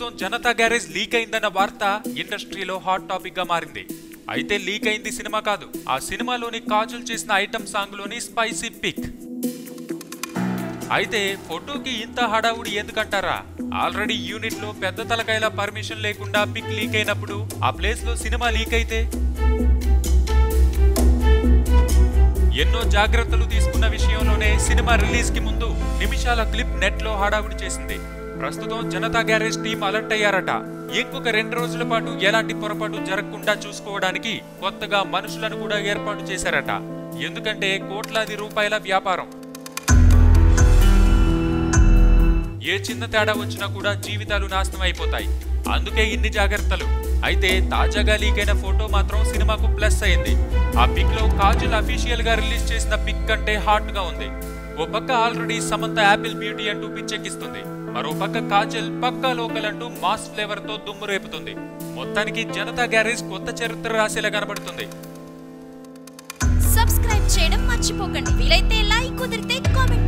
ప్రస్తుతం Janata garage leak అయిందన్న వార్త ఇండస్ట్రీలో హాట్ టాపిక్ గా మారింది. అయితే లీక్ అయింది సినిమా కాదు, ఆ సినిమాలోని కాజల్ చేసిన ఐటమ్ సాంగ్ లోని స్పైసీ పిక్. అయితే ఫోటోకి ఇంత హడావుడి ఎందుకంటారా? ఆల్రెడీ యూనిట్ లో పెద్ద తలకాయల పర్మిషన్ లేకుండా పిక్ లీక్ అయినప్పుడు ఆ ప్లేస్ లో సినిమా లీక్ అయితే ఎన్నో జాగ్రత్తలు తీసుకున్న విషయంలోనే సినిమా రిలీజ్ కి ముందు నిమిషాల క్లిప్ నెట్ లో హడావుడి చేసింది. ప్రస్తుతం జనతా గ్యారేజ్ టీం అలర్ట్ అయ్యారట. ఇంకొక 2 రోజుల పాటు ఎలాంటి పొరపాటు జరగకుండా చూసుకోవడానికి కొత్తగా మనుషులను కూడా ఏర్పాటు చేశారట. ఎందుకంటే కోట్లాది రూపాయల వ్యాపారం. ఏ చిన్న తేడా వచ్చినా కూడా జీవితాలు నాశనం అయిపోతాయి. అందుకే ఇన్ని జాగ్రత్తలు. అయితే తాజాగా లీక్ అయిన ఫోటో మాత్రం సినిమాకు ప్లస్ అయింది. ఆ పిక్ లో కాజల్ అఫీషియల్ గా రిలీజ్ చేసిన పిక్ కంటే హాట్ గా ఉంది. ఓ పక్క ఆల్రెడీ సమంత యాపిల్ బ్యూటీ అంటూ పిచ్చెక్కిస్తుంది, మరో పక్క కాజల్ పక్కా లోకల్ అంటూ మాస్ ఫ్లేవర్ తో దుమ్ము రేపుతుంది. మొత్తానికి జనతా గ్యారేజ్ కొత్త చరిత్ర రాసేలా కనబడుతుంది. సబ్స్క్రైబ్ చేయడం మర్చిపోకండి. వీలైతే లైక్, కుదిరితే కామెంట్